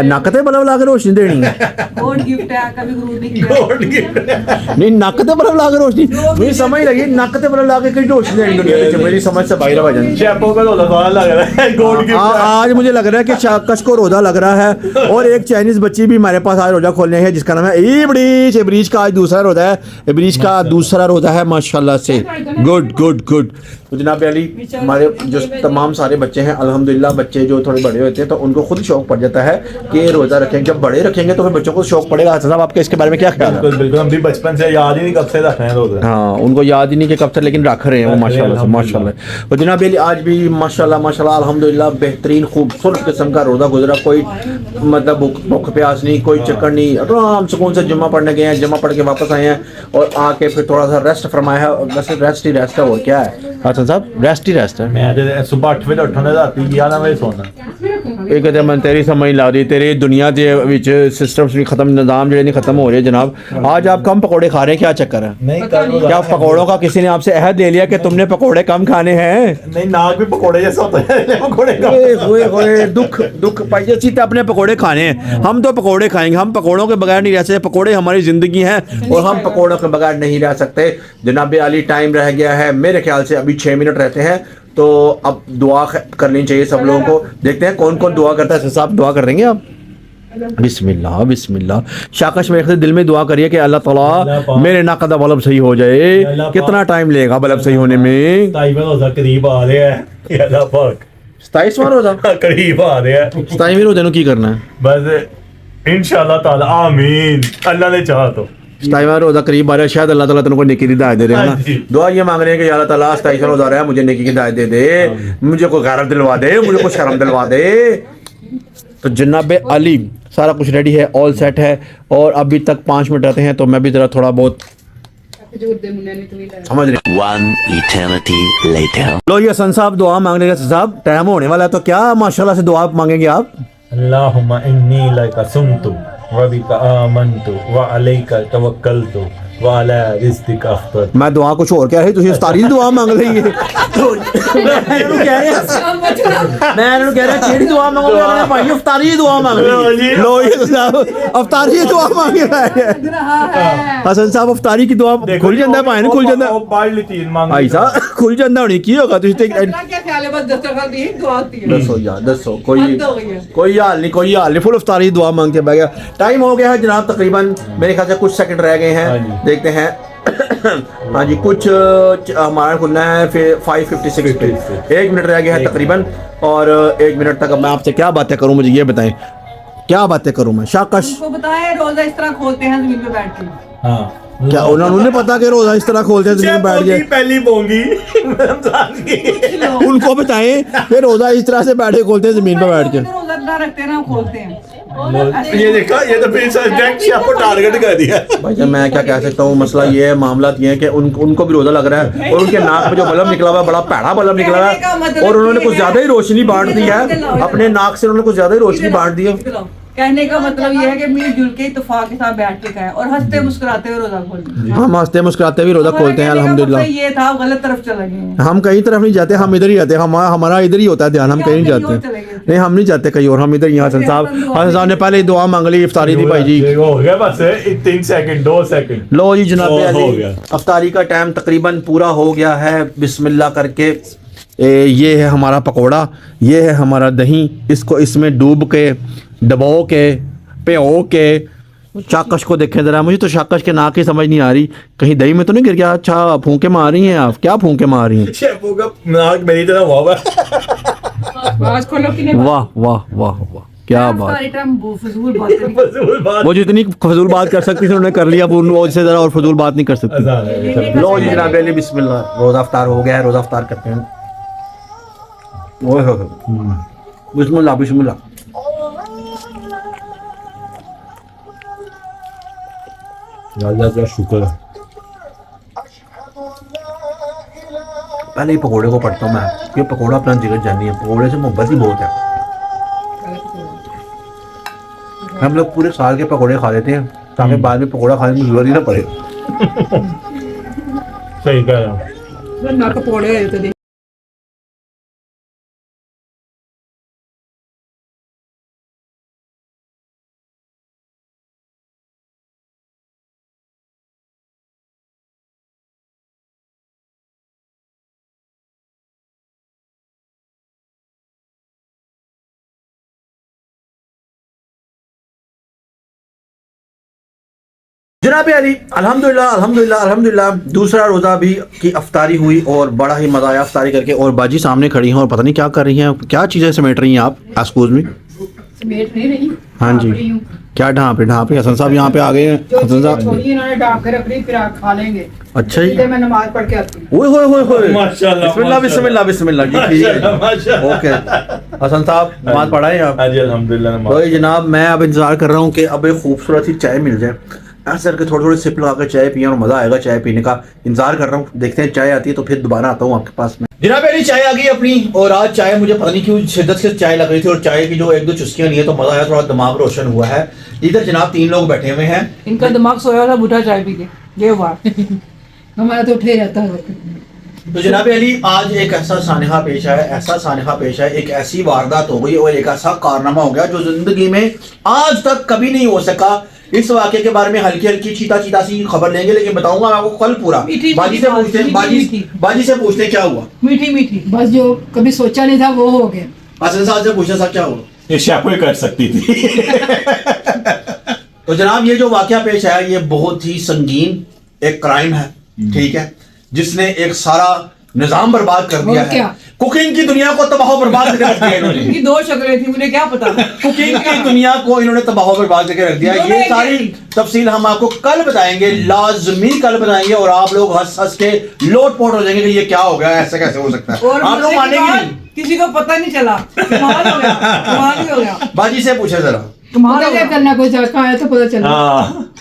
नकते बल्ब ला के रोशनी देनी है? गॉड गिफ्ट है, कभी गुरूर नहीं किया। नहीं, नकते बल्ब ला के रोशनी, मुझे समझ लगी नकते बल्ब ला के कहीं रोशनी देनी दुनिया में, मेरी समझ से बाहर है भाईजान। शेफों का रोजा थोड़ा लग रहा है, गॉड गिफ्ट है। आज मुझे लग रहा है कि शाकश को रोजा लग रहा है, और एक चाइनीज बच्ची भी हमारे पास आज रोजा खोलने है जिसका नाम है इब्रीश। इब्रीश का आज दूसरा रोजा है, इब्रीश का दूसरा रोजा है माशाल्लाह से। Good good good. तो जनाब अली, हमारे जो तमाम सारे बच्चे हैं अल्हम्दुलिल्लाह, बच्चे जो थोड़े बड़े होते हैं तो उनको खुद शौक पड़ जाता है कि रोजा रखेंगे, जब बड़े रखेंगे तो फिर बच्चों को शौक पड़ेगा। हसन साहब, आपके इसके बारे में क्या ख्याल है? बिल्कुल बिल्कुल, हम भी बचपन से याद ही नहीं कब से रख रहे हैं रोजा। हाँ, उनको याद ही नहीं कि कब तक, लेकिन रख रहे हैं वो माशाल्लाह से, माशाल्लाह। और जनाब अली, आज भी माशाल्लाह माशाल्लाह अल्हम्दुलिल्लाह बेहतरीन खूबसूरत किस्म का रोज़ा गुजरा। कोई मतलब भूख प्यास नहीं, कोई चक्कर नहीं, आराम सुकून से जुम्मा पढ़ने गए हैं, जुम्मा पढ़ के वापस आए हैं और आके फिर थोड़ा सा रेस्ट फरमाया है। वैसे रेस्ट ही रेस्ट है, और क्या है हसन साहब, रेस्ट ही रेस्ट है। मैं तो सुबह 8 बजे उठना, राती 11 बजे सोना। ਇਹ ਕਦੇ ਮੈਂ ਤੇਰੀ समझ ला रही, तेरी दुनिया के विच सिस्टम्स भी खत्म, निज़ाम जो नहीं खत्म हो रहे जनाब। आज आप कम पकोड़े खा रहे हैं, क्या चक्कर है? नहीं क्या पकोड़ों का किसी ने आपसे अहद ले लिया कि तुमने पकोड़े कम खाने हैं? नहीं, नाक भी पकोड़े जैसा होता है, पकोड़े का। ओए ओए, दुख दुख भाई, जी तो अपने पकोड़े खाने हैं, हम तो पकोड़े खाएंगे, हम पकोड़ों के बगैर नहीं रह सकते, पकोड़े हमारी ज़िंदगी हैं और हम पकोड़ों के बगैर नहीं रह सकते। जनाब अली, टाइम रह गया है मेरे ख्याल से अभी 6 मिनट रहते हैं, तो अब दुआ करनी चाहिए सब लोगों को। देखते हैं कौन कौन दुआ करता है। साहब दुआ कर देंगे आप? बिस्मिल्लाह बिस्मिल्लाह। शाकश मेरे दिल में दुआ करिए कि अल्लाह ताला मेरे नाक का बल्ब सही हो जाए। कितना टाइम लगेगा बल्ब सही होने में? 27वां रोजा करीब आ रहा है, या अल्लाह पाक 27वां रोजा करीब आ रहा है। 27वें रोजे ਨੂੰ ਕੀ करना है? बस इंशाल्लाह ताला, आमीन, अल्लाह ने चाहा तो। 27वां रोजा करीब आ रहा है, शायद अल्लाह ताला तेरे को नेकी की हिदायत दे देगा ना। हाँ जी। दुआ ये मांग रहे हैं कि या अल्लाह ताला 27वां रोजा आ रहा है, मुझे नेकी की हिदायत दे दे, मुझे कोई गैरत दिलवा दे, मुझे कोई शर्म दिलवा दे। तो जनाब अली, सारा कुछ रेडी है, ऑल सेट है, और अभी तक 5 मिनट रहते हैं, तो मैं भी जरा थोड़ा बहुत समझ रहे। One eternity later. लो ये हसन साहब दुआ मांगने का साहब टाइम होने वाला है, तो क्या माशाल्लाह से दुआ मांगेंगे आप? अल्लाहुम्मा इन्नी लका सुमतु व बिका आमनतु व अलैका तवक्कलतु व अला रिज़्क़िका अफ़्तर। मैं दुआ कुछ और कह रही, तुझे इफ्तारी दी दुआ मांग रही है। मैं इन्हों कह रहा केड़ी दुआ मांगोगे? मैंने भाई इफ्तारी दुआ मांग रही। लो ये साहब इफ्तारी दुआ मांगे रहे हैं। हसन साहब इफ्तारी की दुआ खुल जाता है, भाई खुल जाता है। बाहर ली 3 मांग भाई साहब खुल जाता होनी की होगा तुझे? क्या ख्याल है, बस दस्तरखान दी दुआ होती है। दसो यार, दसो। कोई हद हो गई है। कोई हाल नहीं, कोई हाल नहीं, फुल इफ्तारी दुआ मांग के बैठ गया। टाइम हो गया है जनाब, तकरीबन मेरे ख्याल से कुछ सेकंड रह गए हैं, देखते हैं। हाँ जी, कुछ हमारा खुलना है फिर 5:56 पे, 1 मिनट रह गया है तकरीबन, और 1 मिनट तक अब मैं आपसे क्या बातें करूं, मुझे ये बताएं क्या बातें करूं मैं? शाकश उनको बताए रोजा इस तरह खोलते हैं जमीन पे बैठ के। हां, क्या उन्होंने पता कि रोजा इस तरह खोलते हैं जमीन पे बैठ के? पहली बोंगी रमजान की। उनको बताएं कि रोजा इस तरह से बैठे खोलते हैं जमीन पे बैठ के। रोजा ना रखते हैं ना, खोलते हैं। ये देखा, ये तो फिर डायरेक्ट शेफ को टारगेट कर दिया। भाई साहब मैं क्या कह सकता हूँ, मसला ये है, मामला ये है कि उनको भी रोजा लग रहा है, और उनके नाक में जो बल्ब निकला हुआ है बड़ा भैड़ा बल्ब निकला हुआ है, और उन्होंने कुछ ज्यादा ही रोशनी बांट दी है अपने नाक से, उन्होंने कुछ ज्यादा ही रोशनी बांट दी है। कहने का मतलब ये है कि मिलजुल के इत्तेफाक के साथ बैठ के खाएं और हंसते मुस्कुराते हुए रोजा खोलें। हम हंसते मुस्कुराते भी रोजा खोलते हैं अल्हम्दुलिल्लाह। ये था, गलत तरफ चले गए। हम कहीं तरफ नहीं जाते, हम इधर ही रहते हैं, हमारा इधर ही होता है ध्यान, हम कहीं नहीं जाते। नहीं, हम नहीं जाते कहीं और, हम इधर ही। हसन साहब ने पहले दुआ मांग ली, इफ्तारी दी भाई जी। हो गया बस 3 सेकंड, 2 सेकंड। लो जी जनाब हो अली, गया। इफ्तारी का टाइम तकरीबन पूरा हो गया है। बिस्मिल्लाह करके ये है हमारा पकोड़ा, ये है हमारा दही, इसको इसमें डूब के, डबो के, भिगो के। शाकश को देखें जरा, मुझे तो शाकश के नाक की समझ नहीं आ रही, कहीं दही में तो नहीं गिर गया? अच्छा, फूंके मार रही हैं आप? क्या फूंके मार रही हैं? शेफों का नाक मेरी तरह हुआ हुआ। आवाज खोलो कि नहीं? वाह वाह वाह वाह, क्या बात। सारी टाइम फजूल बातें। फजूल बात। वो जितनी फजूल बात कर सकती थी उन्होंने कर लिया, वो उससे ज़रा और फजूल बात नहीं कर सकती। लो जी जनाब अली, बिस्मिल्लाह। रोज़ा इफ्तार हो गया है, रोज़ा इफ्तार करते हैं। ओए हो, बिस्मिल्लाह बिस्मिल्लाह। अल्लाह का शुक्र है। पहले ही पकोड़े को पढ़ता हूँ मैं, ये पकोड़ा अपना जिगर जानी है, पकोड़े से मोहब्बत ही बहुत है। हम लोग पूरे साल के पकोड़े खा लेते हैं ताकि बाद में पकोड़ा खाने की जरूरत ही ना पड़े। सही कह रहा हूँ। ना पकौड़े होए तो जनाब अली अल्हम्दुलिल्लाह अल्हम्दुलिल्लाह अल्हम्दुलिल्लाह दूसरा रोज़ा भी की अफ्तारी हुई और बड़ा ही मज़ा आया अफ्तारी करके। और बाजी सामने खड़ी हैं और पता नहीं क्या कर रही हैं, क्या चीज़ें समेट रही हैं आप एक्सक्यूज मी? समेट नहीं रही। हाँ जी, क्या ढाँपे ढाँपे? हसन साहब यहाँ पे आ गए हैं। हसन साहब छोड़ी इन्होंने ढाँप के रख ली, फिर आप खा लेंगे। अच्छा जी, सीधे मैं नमाज पढ़ के आती हूँ। ओए होए होए होए, माशाल्लाह, बिस्मिल्लाह बिस्मिल्लाह बिस्मिल्लाह जी, ठीक है माशाल्लाह। ओके। हसन साहब नमाज पढ़ाएं आप? हाँ जी अल्हम्दुलिल्लाह नमाज। तो जनाब मैं अब इंतज़ार कर रहा हूँ कि अब एक खूबसूरत सी चाय मिल जाए, ऐसे करके थोड़ी थोड़ी सिप लगा कर चाय पिए और मज़ा आएगा चाय पीने का। इंतज़ार कर रहा हूँ, देखते हैं चाय आती है तो फिर दोबारा आता हूँ आपके पास में। जनाब अली चाय आ गई अपनी, और आज चाय मुझे पता नहीं क्यों शिद्दत से चाय लग रही थी और चाय की जो एक दो चुस्कियाँ नहीं है तो मज़ा आया, थोड़ा दिमाग रोशन हुआ है। इधर जनाब 3 लोग बैठे हुए हैं। इनका दिमाग सोया था बूढ़ा चाय पी के, ये हुआ। हमारा तो उठे रहता है। तो जनाब अली आज एक ऐसा सानिहा पेश है, ऐसा सानिहा पेश है, एक ऐसी वारदात हो गई और एक ऐसा कारनामा हो गया जो जिंदगी में आज तक कभी नहीं हो सका। इस वाक़े के बारे में हल्की हल्की चीता चीता सी खबर लेंगे, लेकिन बताऊंगा मैं आपको कल पूरा। मीठी बाजी से मीठी पूछते हैं, मीठी मीठी। बाजी से पूछते हैं क्या हुआ। मीठी मीठी, बस जो कभी सोचा नहीं था वो हो गया। हसन साहब से पूछे साहब क्या हुआ। ये शेफो ही कर सकती थी। तो जनाब ये जो वाक़या पेश है ये बहुत ही संगीन एक क्राइम है, ठीक है, जिसने एक सारा निजाम बर्बाद कर दिया और है। क्या? कुकिंग की दुनिया को तबाह बर्बाद करके रख दिया इन्होंने। इनकी 2 शक्लें थी, मुझे क्या पता। कुकिंग की दुनिया को इन्होंने तबाह बर्बाद करके रख दिया। ये सारी तफसील हम आपको कल बताएंगे, लाजमी कल बताएंगे, और आप लोग हंस हंस के लोटपोट हो जाएंगे कि ये क्या हो गया, ऐसे कैसे हो सकता है। और आप लोग मरने के मानेंगे बाद नहीं। किसी को पता नहीं चला। कमाल हो गया, कमाल ही हो गया। बाजी से पूछे जरा। कमाल हो गया। करना कोई जाका आया तो पता चला। हाँ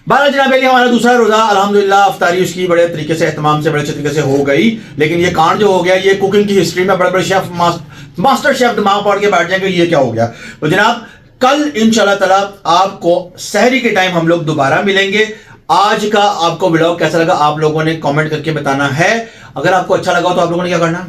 बारह जनाब अली हमारा दूसरा रोजा अल्हम्दुलिल्लाह अफ्तारी उसकी बड़े तरीके से एहतमाम से बड़े अच्छे तरीके से हो गई। लेकिन ये कांड जो हो गया ये कुकिंग की हिस्ट्री में बड़े बड़े शेफ मास्टर शेफ दिमाग पढ़ के बैठ जाएंगे ये क्या हो गया। तो जनाब कल इंशाल्लाह ताला आपको सहरी के टाइम हम लोग दोबारा मिलेंगे। आज का आपको व्लॉग कैसा लगा आप लोगों ने कमेंट करके बताना है। अगर आपको अच्छा लगा तो आप लोगों ने क्या करना,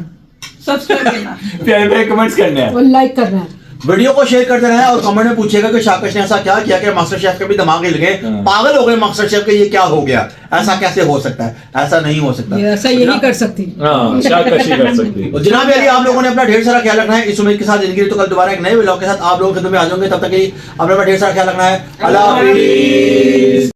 सब्सक्राइब करना, प्यारे प्यारे कमेंट्स करने हैं और लाइक करना है। वीडियो को शेयर करते रहें और कमेंट में पूछिएगा कि शाकश ने ऐसा क्या किया कि मास्टर शेफ के भी दिमाग हिल गए, पागल हो गए मास्टर शेफ के, ये क्या हो गया, ऐसा कैसे हो सकता है, ऐसा नहीं हो सकता। ये ऐसा यही कर सकती। हाँ शाकशी कर सकती है। और जनाब अली आप लोगों ने अपना ढेर सारा ख्याल रखना है। इस उम्मीद के साथ जिंदगी तो कल दोबारा एक नए व्लॉग के साथ आप लोगों के खिदमत में आ जाऊंगे। तब तक के लिए अपना ढेर सारा ख्याल रखना है। अल्लाह हाफिज़।